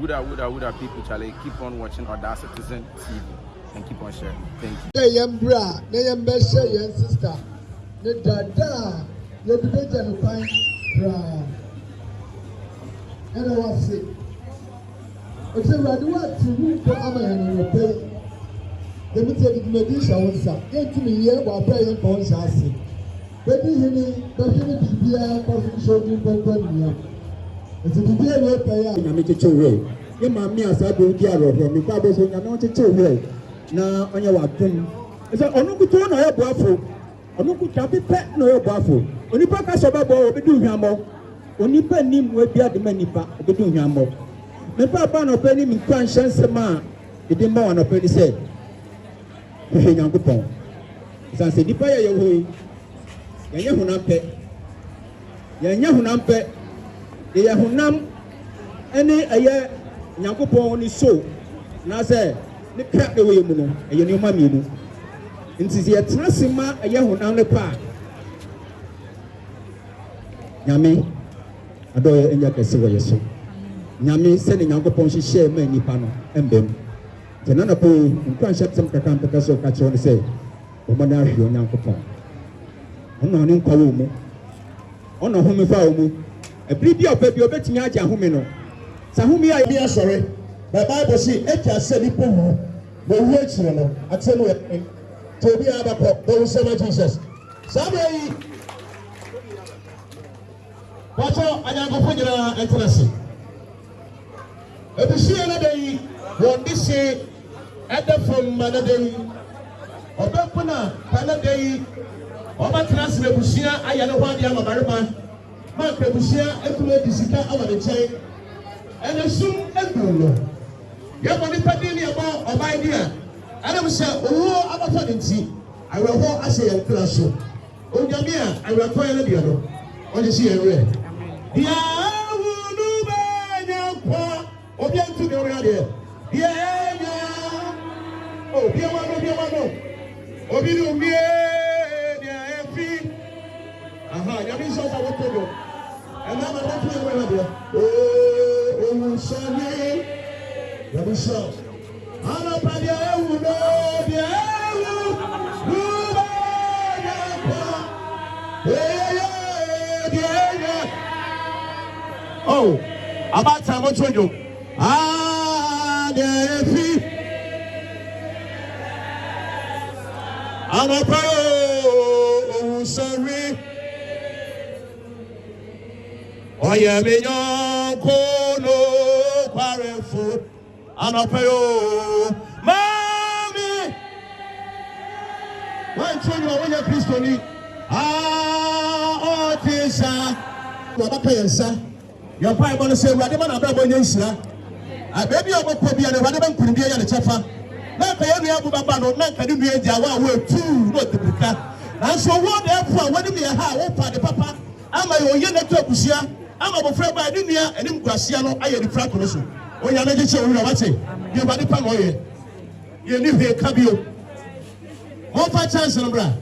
Woulda people, Charlie, keep on watching OdaCitizenTV and keep on sharing. Thank you. Hey, Empress, Empress, sister. The dada, you did not find cry. And I was sick. It's a radua to you for Amayan and pay. Let me take it medicine, sir. Get to me here while praying for Shasi. Baby, he be a constitution for it's a big way. I'm a teacher. You mammy as I do the arrow from the Bible, so I'm not a teacher. Now, on your weapon, it's an onukutu no buffalo. Onukutu be pet no buffalo. Onipa Kasababo, be doing Yamo. Onipa nim will be at the Manipa, be doing Yamo. Me papa no penny in conscience, ma. It didn't more on a penny said. Young coupon. San said, Dipaya your way. Yahunampe. Yahunampe. The Yahunam. Any a year, Yankupon is so. Now say, the crack away, Muno, and your new mammy. And since you are Trasima, a Yahunam the park. Yami, I don't in your case. Yami sending Yankupon, she share many panel and them. The Nana Pool, in conscience, some Kakam Picasso catch on the say, Omanash, your Yankupon. On a new Kalumu, on a home foul. A pretty of baby, bet me at Yahumino. Sahumi, I be sorry. The Bible says, Etia said, the words, I tell you, to be Abacop, those seven Jesus. Somebody, watch out, I am going to intimacy. If you see another day, what this say, at the from another day, or Bapuna, another day, or my translation, I am one young American. My Pebusia, Ecuador, Disika, over the chain, and assume Ecuador. You have only Padini about a my dear. And I will say, oh, I'm a fancy. I will walk as a class. Oh, Jamia, I will call the other. On the sea red. Yeah, oh, be to the radio. Yeah, oh, be one. Oh, be no me, dear Effie. Aha, Yamin saw what to do. And now I'm not going to oh, sorry. Let me show. I'm not going to oh, about time what you do. Ah, the I'm not oh, sorry. Oh, yeah, me young no parentful. I'm a payo, mommy. When children when you're Christian, oh, Tisha, you're not paying, sir. Your pipe on the same Radiman and Bravo, sir. I baby of a copy and a Radiman couldn't be a chaffer. Not the only Abba, not can you be a Jawa, were two, not the Buka. And so, what therefore, when you be a house, the papa, I'm a young Topusia. I'm a friend by Dunia and in Guasiano. I am the Francoso. When you are making sure you are watching, you are the Pamoye. You live here, Cabio. More chance, Lambra.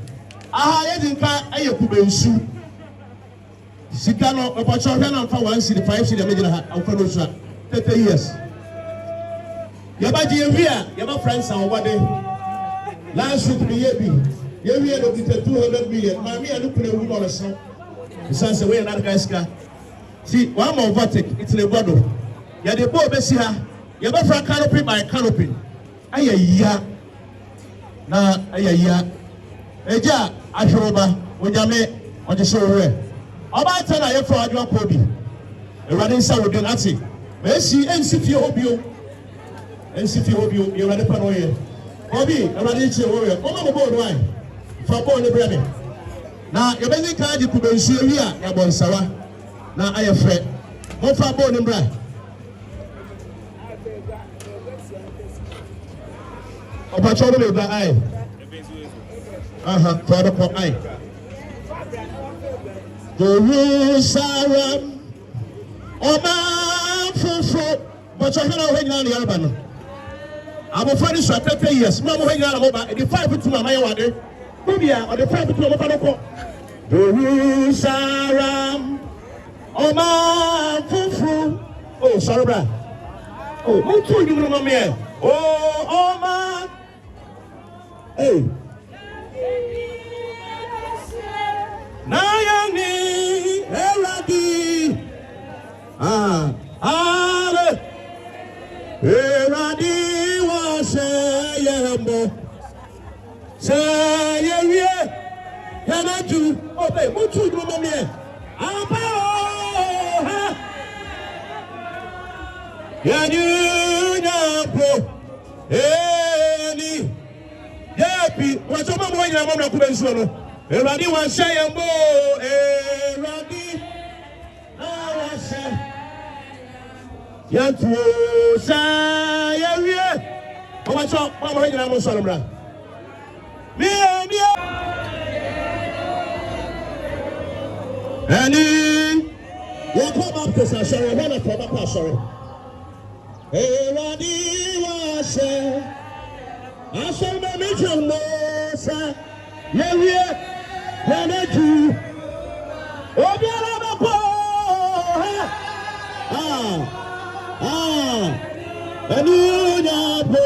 I didn't car. I have to shoe. Sicano, a Pachorana for 1 city, 5 city, of Fanosa. 30 years. Yabaji, you have friends on what day. Last week, the Yabi. You have to 200 million. Mammy, I look at a woman or so. The son's away another guy's car. See, one more vertic, it's a bottle. Ya the boy Bessia, you have a canopy by canopy. Ayah, na ayah. Eja, Ashoba, when you met on the show. About time I have for your body. A running sound with the Nazi. Messi, NCP Hobio, NCP Hobio, you are the Panoya. Hobby, a running warrior. Come on board wine for born the bread. Now, your basic card you could be Syria, Yabon Sawa. Now I am Fred. What for born in bread? About trouble with the eye. For the eye. Jerusalem. Oh, man, for but you're not hanging on the urban. I'm a friend for 30 years. Mama hanging on the 5 to my water. Bubia, or the 5 to my father. Jerusalem. Oh, man, oh, sorry, brother. Oh, Mutu, you know, man. Oh, man. Hey. Nayani, Eradi. Eradi was a yambo. Say, yeah, can I do? Obey, Mutu, you know, man. Any yapi wachoma mwenye na mama kubensono eradi wa shayambo eradi awasha yantu sayawie wacho mama mwenye na mama mra mia any you come up to sorry when I come up sorry eradi wa shay Asoma michomosa yewie hanetu obiara bako eni nyapo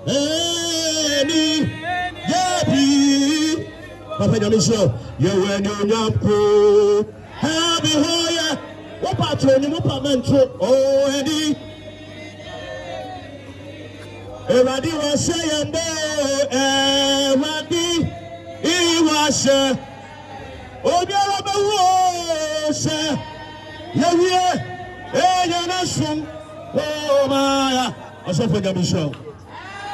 eni yapi papa nyamisho yewe ni nyapo habi hoya wopatro ni mopamento eni Eradi was saying, Eradi, he was a Obiara was a Yavia, Eganasum, oh my, I saw for the show.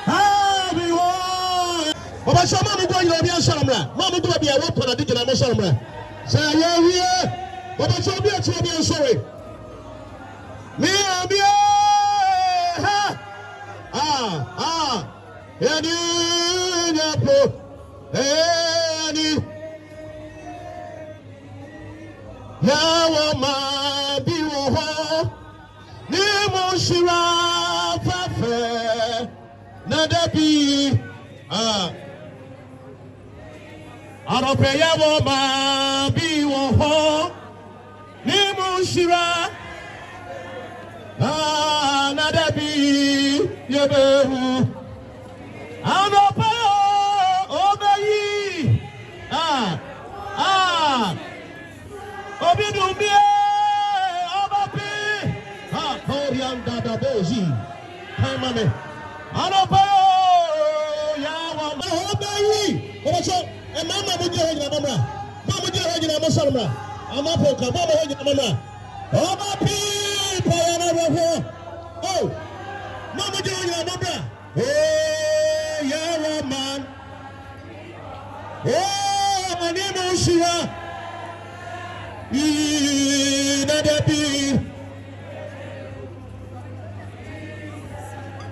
How we want, but some of the boy, you'll be a Samra, Mamma do be a weapon, I did a Samra. Say, Yavia, but I shall be a champion, sorry. Me, I'll be Any yapo, any yawa ma biwo, ni mo shira fafe nadabi arope yawa ma biwo, ni mo shira nadabi yebehu. Obidumie, Obapi, Korian Dada Bozi, Hamame, Anopayo, Yawa, Obayi, Obacho, and Mama would you hang Mama, Mama would you hang Masamra, Amapoka, Mama hang Mama, Obapi, Payana, oh, Mama would you hang Mama, oh, Yawa man, oh, my name is Shira. Nadabi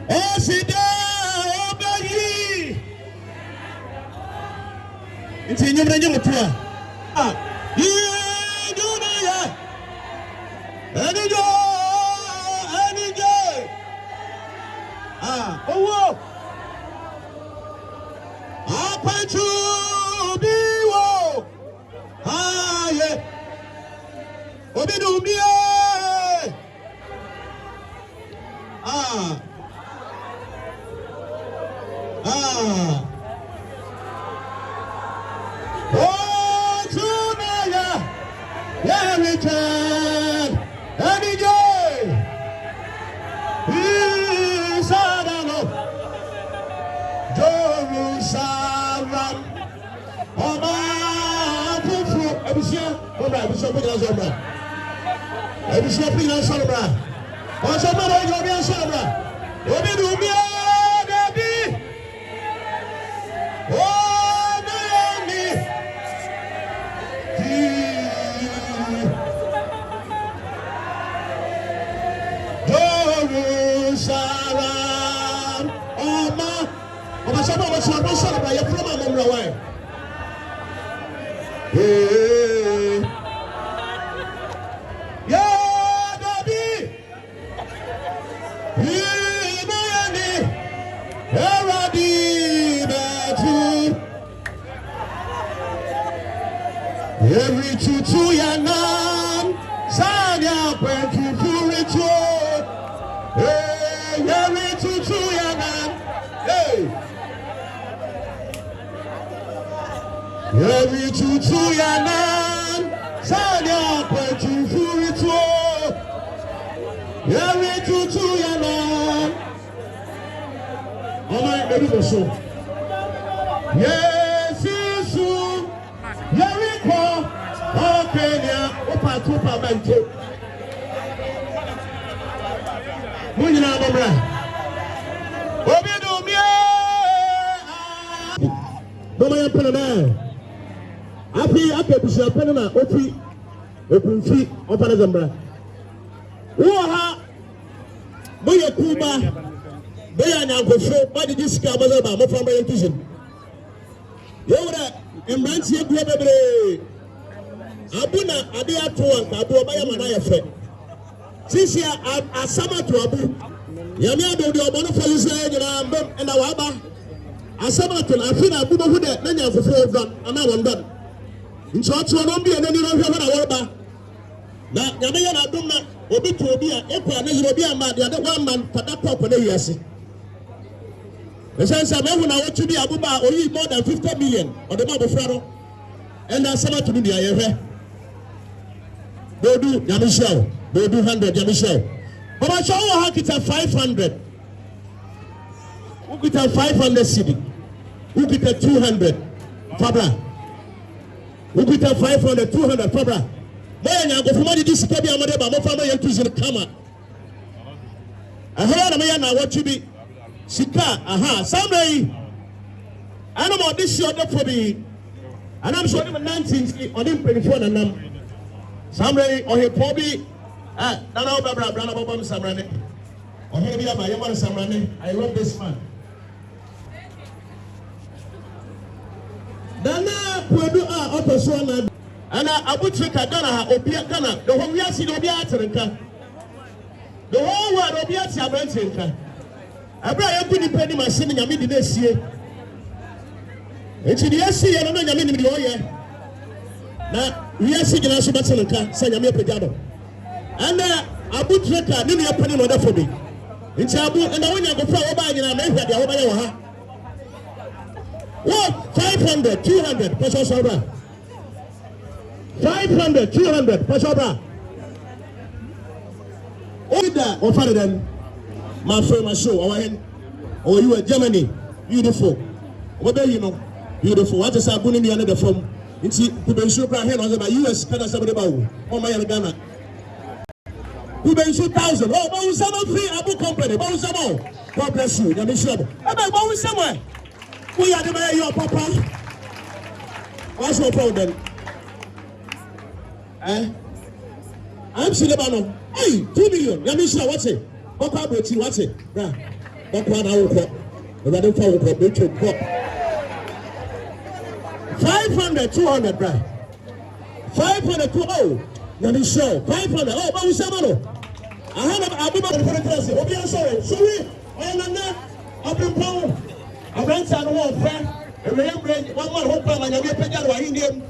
Osida Obayi Inti nyumra nyumra Dunia Enijo Owo Apanchu Biwo yeah Obidumie Oh Tunaya Yeritan Anije Isadano Jerusalem Oma Fufu Ebisia Ebisia Ebisi opi na solobra. Oso mara obi na solobra. Obi du mi Dabi. Oh Naomi. Jerusalem. Oma. Oba sama oba solobra ya proma momra wa. Every tutu ya nam, sanya kwentu puricho. Every tutu yanan, sanya kwetu furito. Every tutu yanan. Oh my baby, so. Yes, you. Yeriko. Okay, yeah. Opa tupa bento. Mujina mabra. Obi do me. Mama ya pena na. Api busia pena na opi okunfi opana zambra. Wo ha boye kuba boya nyankofo body disika bazaba mo famba yentusin. Yewura Empress ye dua bebre. Abuna ade ato anka abo ba ya mana ye fe. Sisi asama to abu. Yami ado de obo no folise nyina mbem na waba. Asama to na afina abu no hu de na nyankofo don ana won. Nti oto no bi enani no hwe na worba na nyame ya na dum na obi to obi a ekwa na yiro bi ama de one man pada pop na yiase esensa me hu na wotu bi abuba oyi more than 50 million o de ma bofra no and asama to ni ayehwe bodu nyame show bodu 100 nyame show baba show wo hakita 500 ukita 500 cedi ukita 200 fabra ukita 500 200 fabra moya nyango fuma di disika bi amade ba mo fama yentuzin kama aha na me ya na watu bi sika aha samrai ana mo this year the for bi anam so dem 19 on him 24 na nam samrai o he pobi na na obabra bra na bobam samrane o he bi aba yema samrane. I love this man. Dana podu a otoso na ana abu Trica Ghana ha obia Ghana the whole we see obia atrenka the whole world obia ti abrantenka abra ya gudi pedi machine nyame di na sie enti di asie no na nyame ni di oye na we see gina so batrenka sa nyame pejado ana abu Trica ni ya pani no da fobi enti abu na wonya go fra wo ba nyina na ehwa dia wo ba ye wo ha what 500 200 peso sobra 500 200 peso bra oida offer them my friend my show our hen or you are Germany beautiful obe you know beautiful what is abuni ni another from nti kubensu bra hen on the US kada sabode bawo o my Ghana kubensu 1000 oh bawo sama free abu company bawo sama God bless you ya be sure ebe bawo sama we are the your papa what's your problem I'm still about hey 2 million ya me sure what say papa broti what say bra papa na wo ko we don't fall ko be to ko 500 200 bra 500 to oh ya me sure 500 oh ba we say no aha na abu ba for class obi an sorry na abim power abanta no wo fra e one man hope na ya me pejaro wa hindem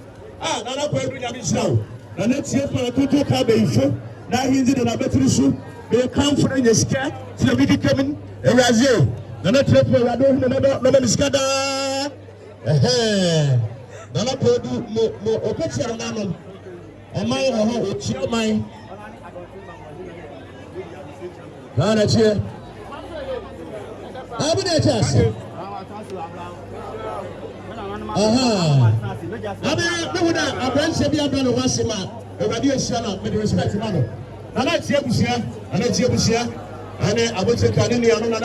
na na ko edu ya me sure na netie fa toto ka be ifo na hinzi de na betri su be kan for na sika ti na bidi kamin Brazil na na trip we rado na na sika da na na podu mo opeti na no omai ho ochi omai na tie abu na chance Abe mehuda abranche bi abra no wasema ewade asia na me respect ma no na tie busia ane abocheka ne nia no na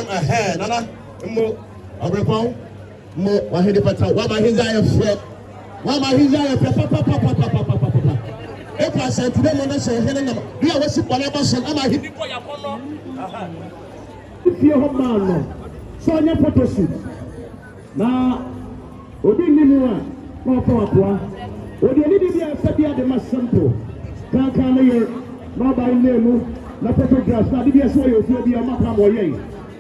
na mo abrepon mo wahede pata wa ma hinza ya fe papa e kwa santide mo na se hene na bi a wasi kwale ba so ama hidi ko ya kono fie ho ma no so nya photo shoot na odi nimu a no for akwa odi ni bia sabia de ma simple kan na ye no by name na photograph na bia so ye ofie bia ma kam wo ye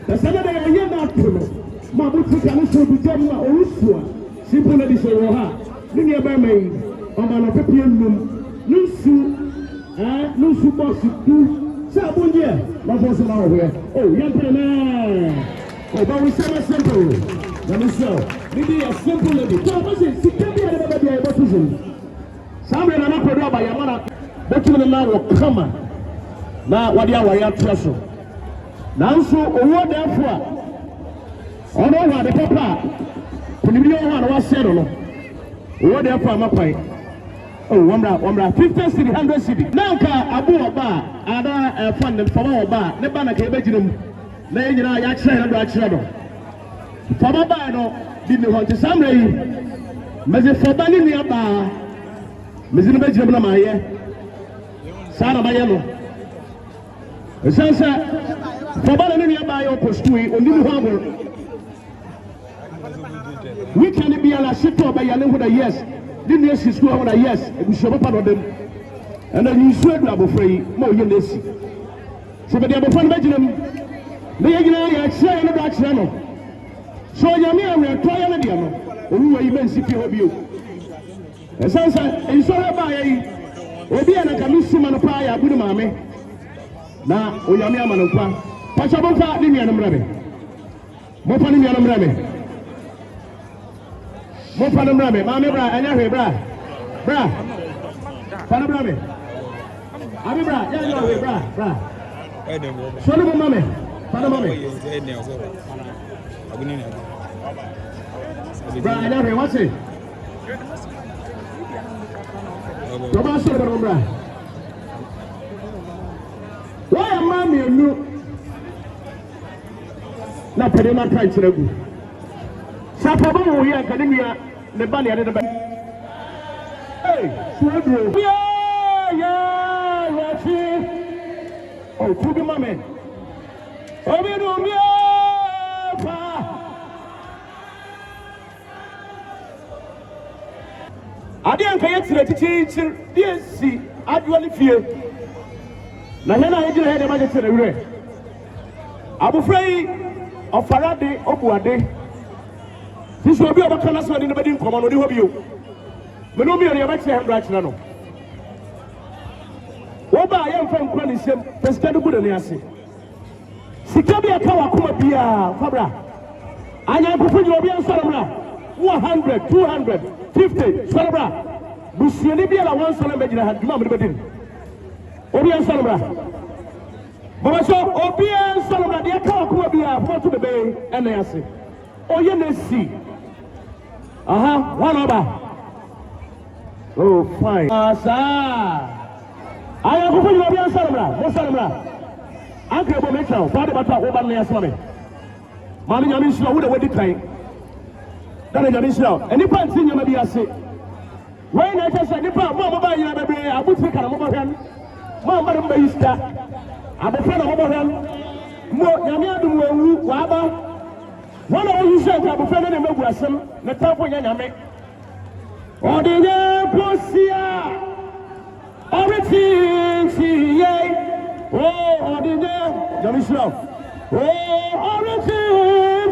da sana da ye na tuno ma buti kan so bi dem ma orusua simple na di so wo ha ni ne ba mai o ma no pepie num nusu boss tu sa bonje ma boss na wo ye oh yempre na o ba we say simple na me so Maybe a simple lady. So I say, "Sit down here, say baptism. Somebody na ko do ba ya mana baptism na wo kama na wade aware atua so. Nanso owo defo a ono wa de papa kunibiri o ha na wa se no. Owo defo amapai. Oh, wamra 50 cedi 100 cedi. Nanka abu oba ada fund them fama oba ne ba na ka ebejinum. Na nyina ya kire na do akire do. Fama ba no bi ne ho te samre yi. Meze foba ni nua ba. Meze no bejinum na maye. Sa na maye no. Esansa foba na nua ba yo postui onim ho amor. We can be ala shito ba ya ne ho da yes. Didn't you see school? Yes, we should have part of them. And then you swear to Abofrey, more you see. So, but they have a fun bedroom. They are saying about channel. So, Yamia will try on the piano. Who are you men see you? And so, and so, by Obiana Kamisu Manapaya, good mammy. Now, Oyamia Manapa, Pachabofa, Limianum Rabbit. Mopanimianum Rabbit. Mo panam rame, mame bra, anya hwe bra. Bra. Panam rame. Abi bra, ya yo hwe bra, bra. Solo mo mame. Panam mame. Bra, anya hwe what's it? Toba so bra. Why am mame you? Na pede na try chiregu. Sapaba wo here academia ne ba ne ade ba. Hey, suadro. Yeah, wachi. Oh, tubi mame. Obi do mi pa. Ade anka yetire tichi DSC adwali fie. Na hena ejire he de ma jetere wure. Abufrei ofarade obuade. This will be about Canasa in the bedding common or you. Menomi and your maximum right now. What I am from Quanism, the stand good and yassi. Sikabia Kawakuma Bia, Fabra. I am putting your Bian Salamra 100, 250, Salabra. Busianibia, one Salamajina had Mamma Bedin. Obian Salamra. Mama saw Obian Salamra, the Kawakuma Bia, what to the bay, and Yassi. Oh, yes, see. One over. Oh, fine. Sir. I am going to be a Salamra. What Salamra? Uncle Bometro, Father Bata, Oban Yasmame. Mammy Yamisha would have waited time. That is Yamisha. And if I see you, maybe I say, when I just said, Mama, I would take a mobile hand. Mama, I am a friend of mobile hand. More Yamiadu, Waba. One of you said, I'm a friend of the Megwasam, the top of Yaname. Or the Posia, or the Tea, oh, the Jamislo, oh, the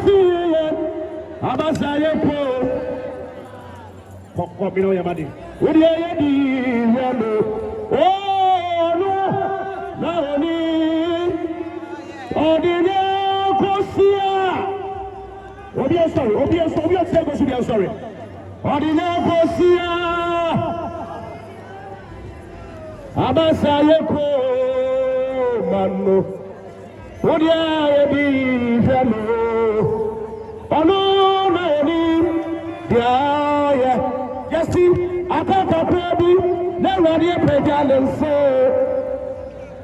Tea, Abasaya, Popino Yamadi. Would you oh, no, or the Posia. Obian sorry. Ordina Posia Abasayeko Mano Odia Ebi Famo Ono Nani Dia Jesti Akaka Prebi Newadia Pejalan so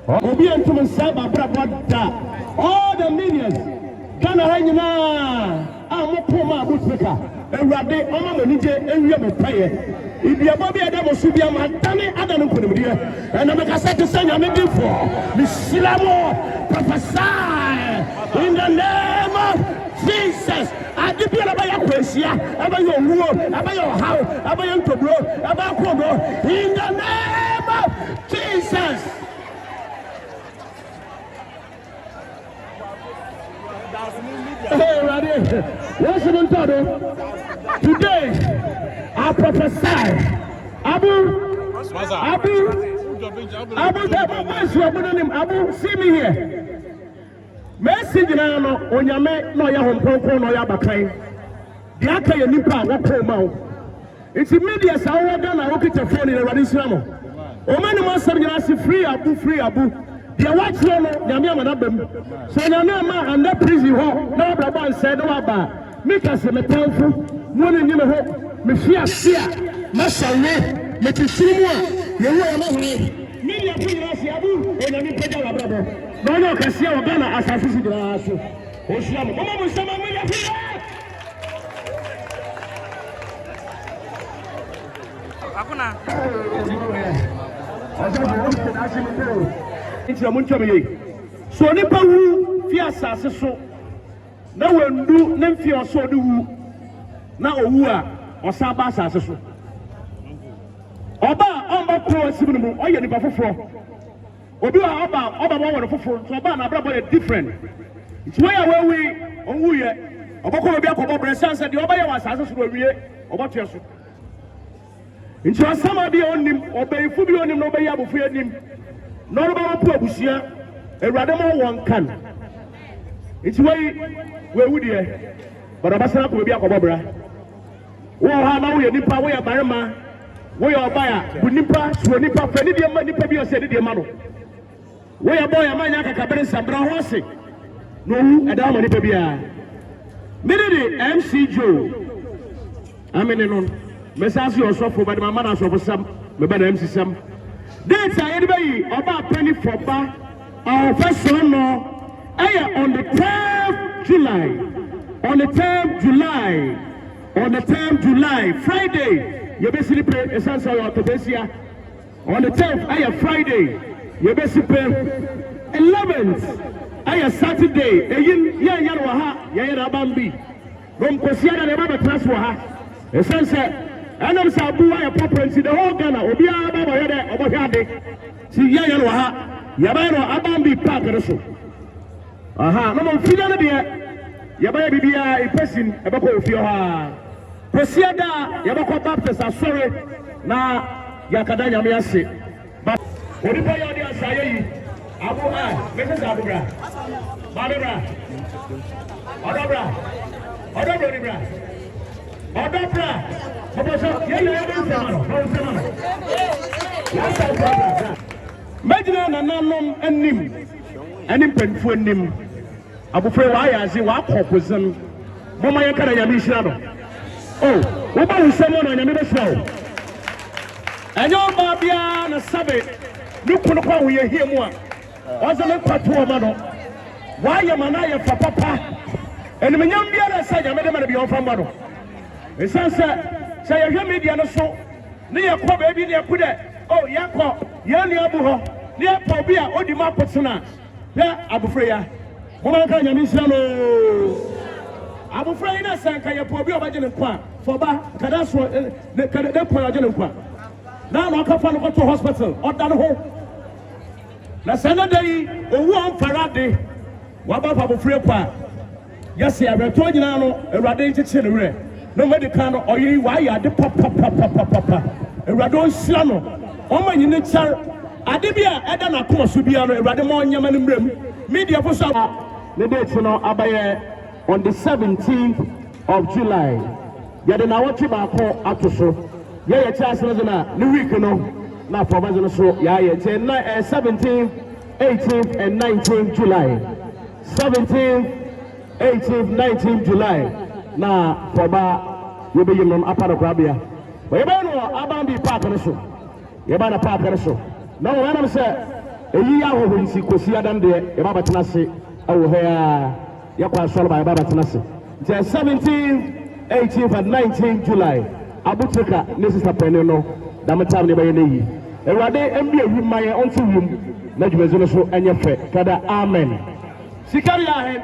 Obian to Saba Brabada all the millions Ghana Hanyana Amopoma Butrika Rade Oma Monije Area Mopaye. If you are Bobby Adam Subia Matane Adam Kudia, and I'm a cassette to send you before Miss Silamo prophesy in the name of Jesus. I give you about your Quesia, about your road, about your house, about your Tobro, about Kobo, in the name of Jesus. Hey, Rade, what's the matter? Today, I prophesy. Abu, see me here. Message now, on your man, no, your home, no, your backline. The Aka Nipa, what pro mouth. It's media saw Ghana rocket a phone in a radisamo. O many months of free abu. The white yellow, Yamma, so Yamma and that prison hall, no Brabant said, no about. Make us a metal, one in your hope, Messiah, Massale, Metisima, you are media Yabu, and a new Pedal Brother. No, can see our Ghana as I visit the house. Osham, Mama, some million. So nipa wu fi asase so na wendu na mfi oso de wu na owu a osa ba asase so oba omba pro asibinu mu oye nipa foforo obi wa oba wo foforo so oba na brabo ye different it's why we onwu ye obako obi akobo bresan se de oba ye wa asase so wiye oba to so nti asama bi onim obeyifu bi onim na obeyi abofu anim na oba wa pu abusia ewrade mo won kan nti we wudie but obasana ko bi akobo bra wo ha na wo ye nipa wo ye barema wo ye obaya bu nipa so nipa fa ni de ma nipa bi o se de ma no wo ye boy amanya kakabere sabra ho se no wu eda ma nipa bia me de MC Joe amene no Message yourself over the man of some, maybe MC Sam. That's anybody about penny for bar. Our first son on the 10th July. On the 10th July, Friday, you basically pay a sense of your Tobesia. On the 10th, Friday, you basically pay 11th, Saturday, Yaya Bambi. From Kosia, the Baba Traswaha, a sunset. And I'm Sabu, property, the whole Ghana, Obia, Baba, Obahade, see Yayan Waha, Yabano, Abambi Park, and so. Aha, no more Filadia, Yabaya Bibia, a person, a Bako Fioha. Presiada, Yabako Baptist, are sorry, now Yakadanya Miasi. But what if I are saying, Abu Ah, Mrs. Abura, Madura, Odabra. Majina na nanom enim penfu enim abofre wa ya zi wa kokozem mama yanka na yami hira no oh wo ba husemo na yami be hira enyo ba bia na sabe nukunu kwa wo ye hiemu a ozo le kwato o ma no wa ya mana ya fa papa enim nyam bia na sa yami de ma bi on fa ma no esanse say your media no so ne yakọ baby ne yakude oh yakọ ya ne abu ho ne yapo bi a odi ma potena ya abufre ya mo ma ka nyame hira no abufre ina sanka yapo bi obaje ne kwa for ba kada so ne kada kwa obaje ne kwa na no ka fa no to hospital oda no ho na sanadai owu on parade wa ba abufre kwa yesi abeto nyina no ewrade ncheche ne wure no medical no oyi wa ya de papa ewrade on sira no o ma nyine char ade bia eda na koma so bia no ewrade ma onyama ne mrem media fo so the date no abaye on the 17th of July ya de na watch ba ko atoso ya ya chance no na ne week no na for ba no so ya ya 17th 18th and 19th July 17th 18th 19th July na foba yebe yimnom apara kwabia yebe no abambi park no so yebe na park no so na wo na se eyi ya ho nsi kosi adam de yebe batena se awo ha ya kwa solo ba yebe batena se 17th 18th and 19th July abutrika ne sister penny no damatam ne baye neyi ewade embi ewi maye onto wum na dwumezo no so enye fe kada amen sikari ahen